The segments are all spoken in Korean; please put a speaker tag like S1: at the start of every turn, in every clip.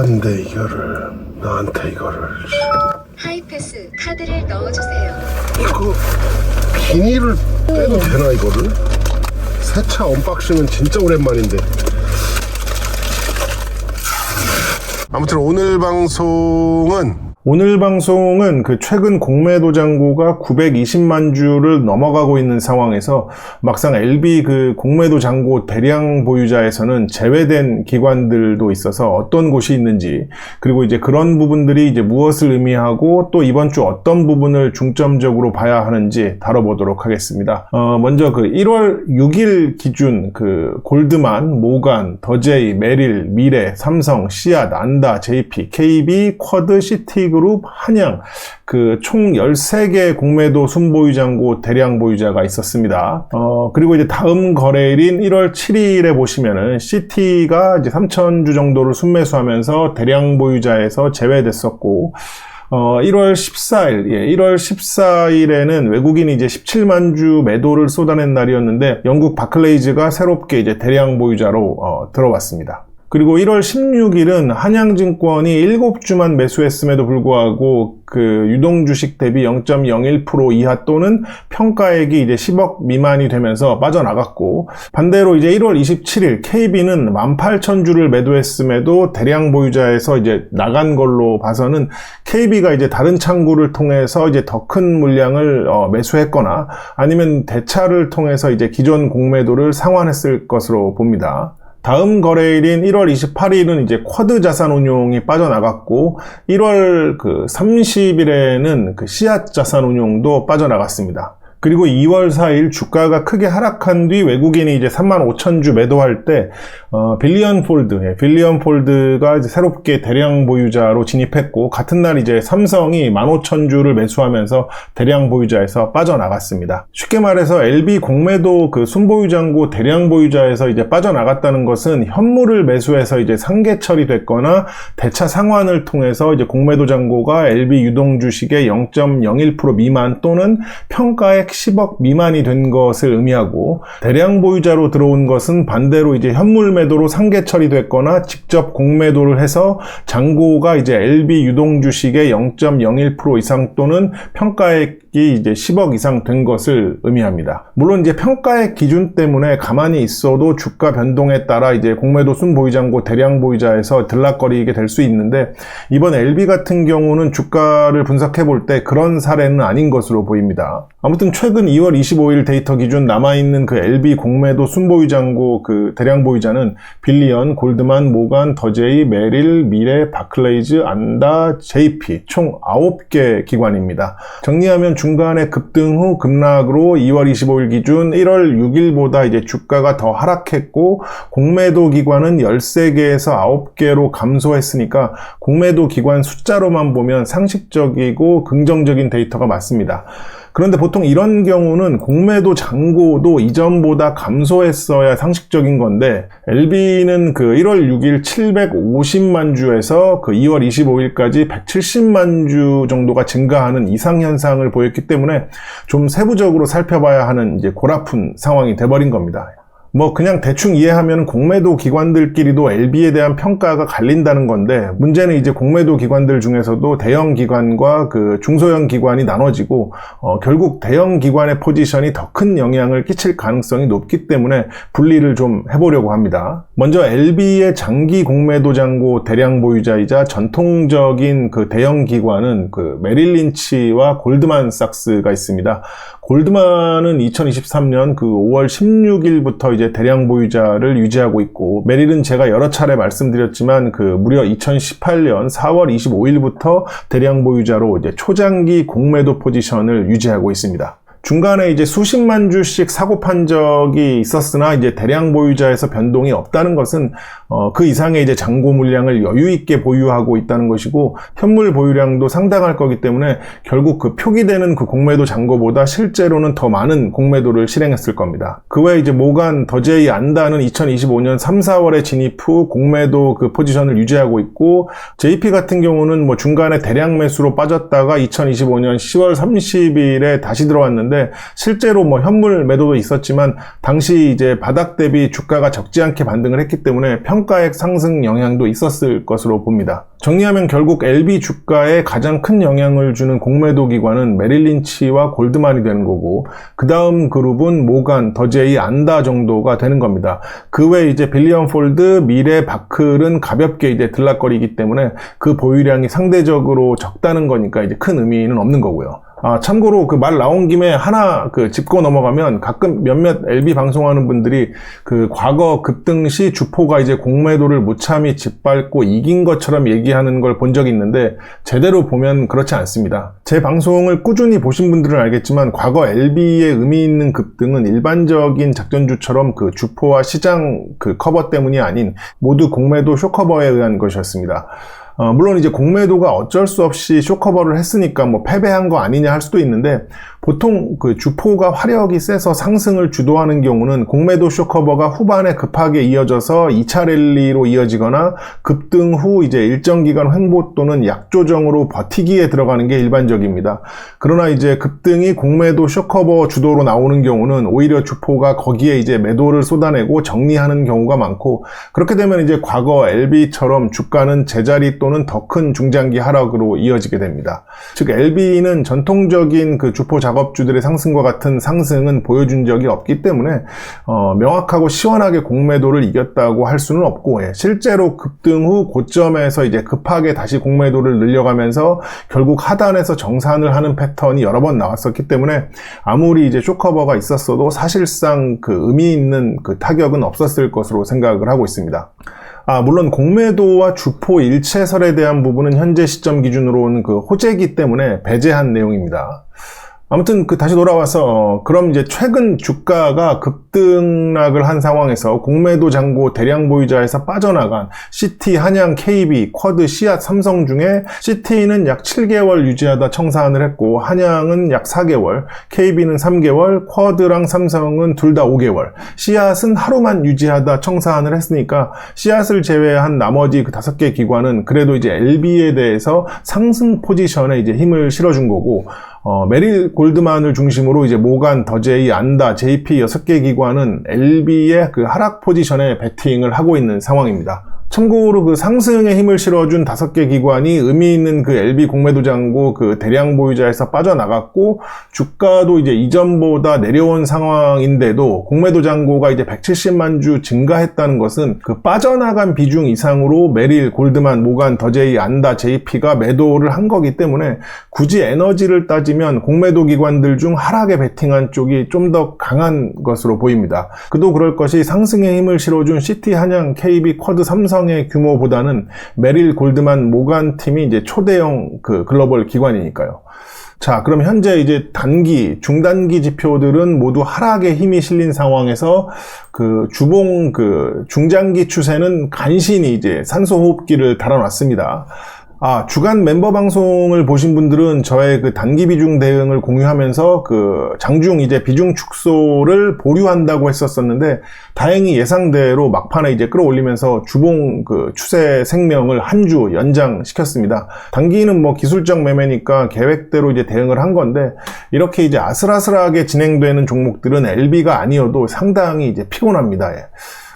S1: 안돼 나한테 이거를.
S2: 하이패스 카드를 넣어주세요.
S1: 이거 비닐을 떼도 되나 이거를? 새차 언박싱은 진짜 오랜만인데. 아무튼 오늘 방송은 그 최근 공매도 잔고가 920만 주를 넘어가고 있는 상황에서 막상 LB 그 공매도 잔고 대량 보유자에서는 제외된 기관들도 있어서 어떤 곳이 있는지, 그리고 이제 그런 부분들이 이제 무엇을 의미하고 또 이번 주 어떤 부분을 중점적으로 봐야 하는지 다뤄보도록 하겠습니다. 먼저 그 1월 6일 기준 그 골드만, 모간, 더제이, 메릴, 미래, 삼성, 씨앗, 안다, JP, KB, 쿼드, 시티 그룹, 한양 그 총 13개 공매도 순보유 잔고 대량 보유자가 있었습니다. 그리고 이제 다음 거래일인 1월 7일에 보시면은 시티가 이제 3,000주 정도를 순매수하면서 대량 보유자에서 제외됐었고, 1월 14일에는 외국인이 이제 17만 주 매도를 쏟아낸 날이었는데 영국 바클레이즈가 새롭게 이제 대량 보유자로 들어왔습니다. 그리고 1월 16일은 한양증권이 7주만 매수했음에도 불구하고 그 유동주식 대비 0.01% 이하 또는 평가액이 이제 10억 미만이 되면서 빠져나갔고, 반대로 이제 1월 27일 KB는 18,000주를 매도했음에도 대량 보유자에서 이제 나간 걸로 봐서는 KB가 이제 다른 창구를 통해서 이제 더 큰 물량을 매수했거나 아니면 대차를 통해서 이제 기존 공매도를 상환했을 것으로 봅니다. 다음 거래일인 1월 28일은 이제 쿼드 자산운용이 빠져나갔고, 1월 30일에는 그 씨앗 자산운용도 빠져나갔습니다. 그리고 2월 4일 주가가 크게 하락한 뒤 외국인이 이제 35,000주 매도할 때 빌리언 폴드가 이제 새롭게 대량 보유자로 진입했고, 같은 날 이제 삼성이 15,000주를 매수하면서 대량 보유자에서 빠져나갔습니다. 쉽게 말해서 LB 공매도 그 순보유 잔고 대량 보유자에서 이제 빠져나갔다는 것은 현물을 매수해서 이제 상계 처리됐거나 대차 상환을 통해서 이제 공매도 잔고가 LB 유동주식의 0.01% 미만 또는 평가액 10억 미만이 된 것을 의미하고, 대량 보유자로 들어온 것은 반대로 이제 현물 매도로 상계 처리됐거나 직접 공매도를 해서 잔고가 이제 LB 유동주식의 0.01% 이상 또는 평가액이 이제 10억 이상 된 것을 의미합니다. 물론 이제 평가액 기준 때문에 가만히 있어도 주가 변동에 따라 이제 공매도 순보유잔고 대량 보유자에서 들락거리게 될 수 있는데, 이번 LB 같은 경우는 주가를 분석해 볼 때 그런 사례는 아닌 것으로 보입니다. 아무튼 최근 2월 25일 데이터 기준 남아있는 그 LB 공매도 순보유잔고 그 대량 보유자는 빌리언, 골드만, 모간, 더제이, 메릴, 미래, 바클레이즈, 안다, JP 총 9개 기관입니다. 정리하면 중간에 급등 후 급락으로 2월 25일 기준 1월 6일보다 이제 주가가 더 하락했고, 공매도 기관은 13개에서 9개로 감소했으니까 공매도 기관 숫자로만 보면 상식적이고 긍정적인 데이터가 맞습니다. 그런데 보통 이런 경우는 공매도 잔고도 이전보다 감소했어야 상식적인 건데, LB는 그 1월 6일 750만 주에서 그 2월 25일까지 170만 주 정도가 증가하는 이상현상을 보였기 때문에 좀 세부적으로 살펴봐야 하는 이제 골아픈 상황이 돼버린 겁니다. 뭐 그냥 대충 이해하면 공매도 기관들끼리도 LB에 대한 평가가 갈린다는 건데, 문제는 이제 공매도 기관들 중에서도 대형 기관과 그 중소형 기관이 나눠지고 결국 대형 기관의 포지션이 더 큰 영향을 끼칠 가능성이 높기 때문에 분리를 좀 해보려고 합니다. 먼저 LB의 장기 공매도 잔고 대량 보유자이자 전통적인 그 대형 기관은 그 메릴 린치와 골드만삭스가 있습니다. 골드만은 2023년 그 5월 16일부터 이제 대량 보유자를 유지하고 있고, 메릴은 제가 여러 차례 말씀드렸지만 그 무려 2018년 4월 25일부터 대량 보유자로 이제 초장기 공매도 포지션을 유지하고 있습니다. 중간에 이제 수십만 주씩 사고 판 적이 있었으나 이제 대량 보유자에서 변동이 없다는 것은 그 이상의 이제 잔고 물량을 여유 있게 보유하고 있다는 것이고, 현물 보유량도 상당할 거기 때문에 결국 그 표기되는 그 공매도 잔고보다 실제로는 더 많은 공매도를 실행했을 겁니다. 그 외에 이제 모간, 더제이, 안다는 2025년 3, 4월에 진입 후 공매도 그 포지션을 유지하고 있고, JP 같은 경우는 뭐 중간에 대량 매수로 빠졌다가 2025년 10월 30일에 다시 들어왔는데 있었는데 실제로 뭐 현물 매도도 있었지만 당시 이제 바닥 대비 주가가 적지 않게 반등을 했기 때문에 평가액 상승 영향도 있었을 것으로 봅니다. 정리하면 결국 LB 주가에 가장 큰 영향을 주는 공매도 기관은 메릴 린치와 골드만이 되는 거고, 그 다음 그룹은 모간, 더제이, 안다 정도가 되는 겁니다. 그 외에 이제 빌리언 폴드, 미래, 바클은 가볍게 이제 들락거리기 때문에 그 보유량이 상대적으로 적다는 거니까 이제 큰 의미는 없는 거고요. 참고로 그 말 나온 김에 하나 짚고 넘어가면, 가끔 몇몇 LB 방송하는 분들이 그 과거 급등 시 주포가 이제 공매도를 무참히 짓밟고 이긴 것처럼 얘기하는 걸 본 적이 있는데, 제대로 보면 그렇지 않습니다. 제 방송을 꾸준히 보신 분들은 알겠지만 과거 LB의 의미 있는 급등은 일반적인 작전주처럼 그 주포와 시장 그 커버 때문이 아닌 모두 공매도 쇼커버에 의한 것이었습니다. 물론 이제 공매도가 어쩔 수 없이 쇼커버를 했으니까 뭐 패배한 거 아니냐 할 수도 있는데, 보통 그 주포가 화력이 세서 상승을 주도하는 경우는 공매도 쇼커버가 후반에 급하게 이어져서 2차 랠리로 이어지거나 급등 후 이제 일정 기간 횡보 또는 약조정으로 버티기에 들어가는 게 일반적입니다. 그러나 이제 급등이 공매도 쇼커버 주도로 나오는 경우는 오히려 주포가 거기에 이제 매도를 쏟아내고 정리하는 경우가 많고, 그렇게 되면 이제 과거 LB처럼 주가는 제자리 또는 더 큰 중장기 하락으로 이어지게 됩니다. 즉 LB는 전통적인 그 주포 작업주들의 상승과 같은 상승은 보여준 적이 없기 때문에 명확하고 시원하게 공매도를 이겼다고 할 수는 없고, 실제로 급등 후 고점에서 이제 급하게 다시 공매도를 늘려가면서 결국 하단에서 정산을 하는 패턴이 여러 번 나왔었기 때문에 아무리 이제 쇼커버가 있었어도 사실상 그 의미 있는 그 타격은 없었을 것으로 생각을 하고 있습니다. 물론 공매도와 주포 일체설에 대한 부분은 현재 시점 기준으로는 그 호재기 때문에 배제한 내용입니다. 아무튼 다시 돌아와서 그럼 이제 최근 주가가 급등락을 한 상황에서 공매도 잔고 대량 보유자에서 빠져나간 CT, 한양, KB, 쿼드, 씨앗, 삼성 중에 CT는 약 7개월 유지하다 청산을 했고, 한양은 약 4개월, KB는 3개월, 쿼드랑 삼성은 둘 다 5개월, 씨앗은 하루만 유지하다 청산을 했으니까 씨앗을 제외한 나머지 그 5개 기관은 그래도 이제 LB에 대해서 상승 포지션에 이제 힘을 실어준 거고, 메릴 골드만을 중심으로 이제 모간, 더제이, 안다, JP 6개 기관은 LB의 그 하락 포지션에 베팅을 하고 있는 상황입니다. 참고로 그 상승에 힘을 실어준 5개 기관이 의미 있는 그 LB 공매도 잔고 그 대량 보유자에서 빠져나갔고, 주가도 이제 이전보다 내려온 상황인데도 공매도 잔고가 이제 170만 주 증가했다는 것은 그 빠져나간 비중 이상으로 메릴, 골드만, 모간, 더제이, 안다, JP가 매도를 한 거기 때문에 굳이 에너지를 따지면 공매도 기관들 중 하락에 베팅한 쪽이 좀 더 강한 것으로 보입니다. 그도 그럴 것이 상승에 힘을 실어준 CT, 한양, KB, 쿼드, 삼성 의 규모보다는 메릴, 골드만, 모간 팀이 이제 초대형 그 글로벌 기관이니까요. 자, 그럼 현재 이제 단기, 중단기 지표들은 모두 하락에 힘이 실린 상황에서 그 주봉 그 중장기 추세는 간신히 이제 산소호흡기를 달아놨습니다. 주간 멤버 방송을 보신 분들은 저의 그 단기 비중 대응을 공유하면서 그 장중 이제 비중 축소를 보류한다고 했었었는데, 다행히 예상대로 막판에 이제 끌어올리면서 주봉 그 추세 생명을 한 주 연장시켰습니다. 단기는 뭐 기술적 매매니까 계획대로 이제 대응을 한 건데, 이렇게 이제 아슬아슬하게 진행되는 종목들은 LB가 아니어도 상당히 이제 피곤합니다.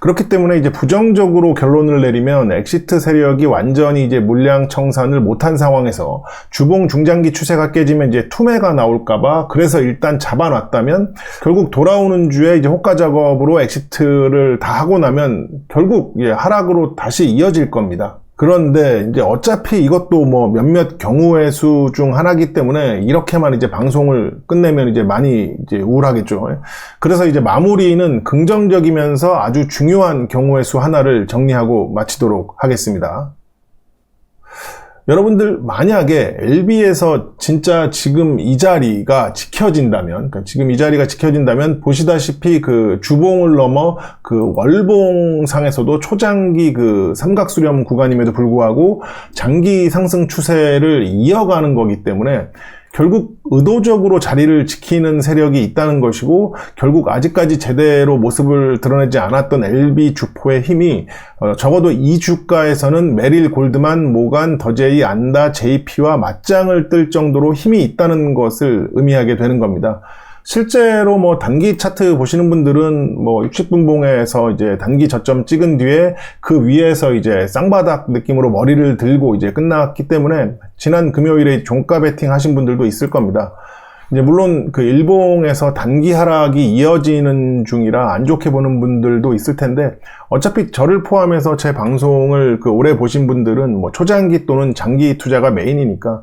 S1: 그렇기 때문에 이제 부정적으로 결론을 내리면 엑시트 세력이 완전히 이제 물량 청산을 못한 상황에서 주봉 중장기 추세가 깨지면 이제 투매가 나올까봐 그래서 일단 잡아놨다면, 결국 돌아오는 주에 이제 호가 작업으로 엑시트를 다 하고 나면 결국 하락으로 다시 이어질 겁니다. 그런데 이제 어차피 이것도 뭐 몇몇 경우의 수 중 하나이기 때문에 이렇게만 이제 방송을 끝내면 이제 많이 이제 우울하겠죠. 그래서 이제 마무리는 긍정적이면서 아주 중요한 경우의 수 하나를 정리하고 마치도록 하겠습니다. 여러분들 만약에 LB에서 진짜 지금 이 자리가 지켜진다면, 지금 이 자리가 지켜진다면 보시다시피 그 주봉을 넘어 그 월봉상에서도 초장기 그 삼각수렴 구간임에도 불구하고 장기 상승 추세를 이어가는 거기 때문에 결국 의도적으로 자리를 지키는 세력이 있다는 것이고, 결국 아직까지 제대로 모습을 드러내지 않았던 LB 주포의 힘이 적어도 이 주가에서는 메릴, 골드만, 모간, 더제이, 안다, JP와 맞짱을 뜰 정도로 힘이 있다는 것을 의미하게 되는 겁니다. 실제로 뭐 단기 차트 보시는 분들은 뭐 60분봉에서 이제 단기 저점 찍은 뒤에 그 위에서 이제 쌍바닥 느낌으로 머리를 들고 이제 끝났기 때문에 지난 금요일에 종가 베팅 하신 분들도 있을 겁니다. 이제 물론 그 일봉에서 단기 하락이 이어지는 중이라 안 좋게 보는 분들도 있을 텐데, 어차피 저를 포함해서 제 방송을 그 오래 보신 분들은 뭐 초장기 또는 장기 투자가 메인이니까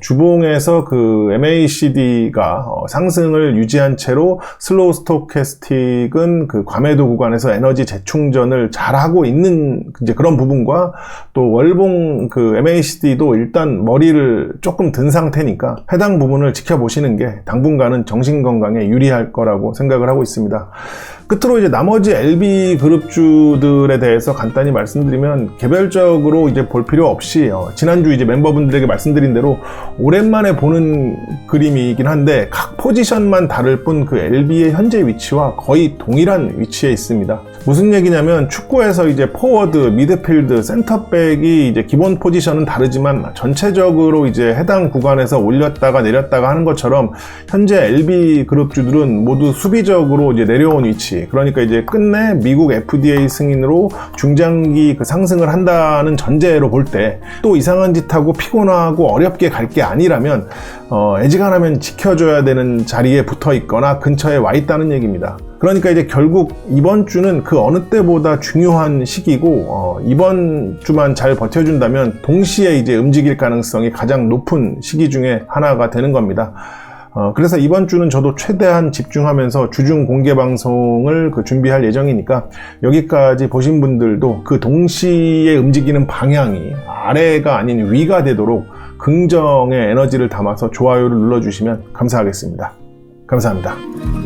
S1: 주봉에서 그 MACD가 상승을 유지한 채로 슬로우 스토캐스틱은 그 과매도 구간에서 에너지 재충전을 잘 하고 있는 이제 그런 부분과, 또 월봉 그 MACD도 일단 머리를 조금 든 상태니까 해당 부분을 지켜보시는 게 당분간은 정신 건강에 유리할 거라고 생각을 하고 있습니다. 끝으로 이제 나머지 LB 그룹주들에 대해서 간단히 말씀드리면, 개별적으로 이제 볼 필요 없이 지난주 이제 멤버분들에게 말씀드린 대로 오랜만에 보는 그림이긴 한데, 각 포지션만 다를 뿐 그 LB의 현재 위치와 거의 동일한 위치에 있습니다. 무슨 얘기냐면, 축구에서 이제 포워드, 미드필드, 센터백이 이제 기본 포지션은 다르지만 전체적으로 이제 해당 구간에서 올렸다가 내렸다가 하는 것처럼, 현재 LB 그룹주들은 모두 수비적으로 이제 내려온 위치, 그러니까 이제 끝내 미국 FDA 승인으로 중장기 그 상승을 한다는 전제로 볼 때, 또 이상한 짓 하고 피곤하고 어렵게 갈 게 아니라면 애지간하면 지켜줘야 되는 자리에 붙어 있거나 근처에 와 있다는 얘기입니다. 그러니까 이제 결국 이번 주는 그 어느 때보다 중요한 시기고, 이번 주만 잘 버텨준다면 동시에 이제 움직일 가능성이 가장 높은 시기 중에 하나가 되는 겁니다. 그래서 이번 주는 저도 최대한 집중하면서 주중 공개 방송을 준비할 예정이니까, 여기까지 보신 분들도 그 동시에 움직이는 방향이 아래가 아닌 위가 되도록 긍정의 에너지를 담아서 좋아요를 눌러주시면 감사하겠습니다. 감사합니다.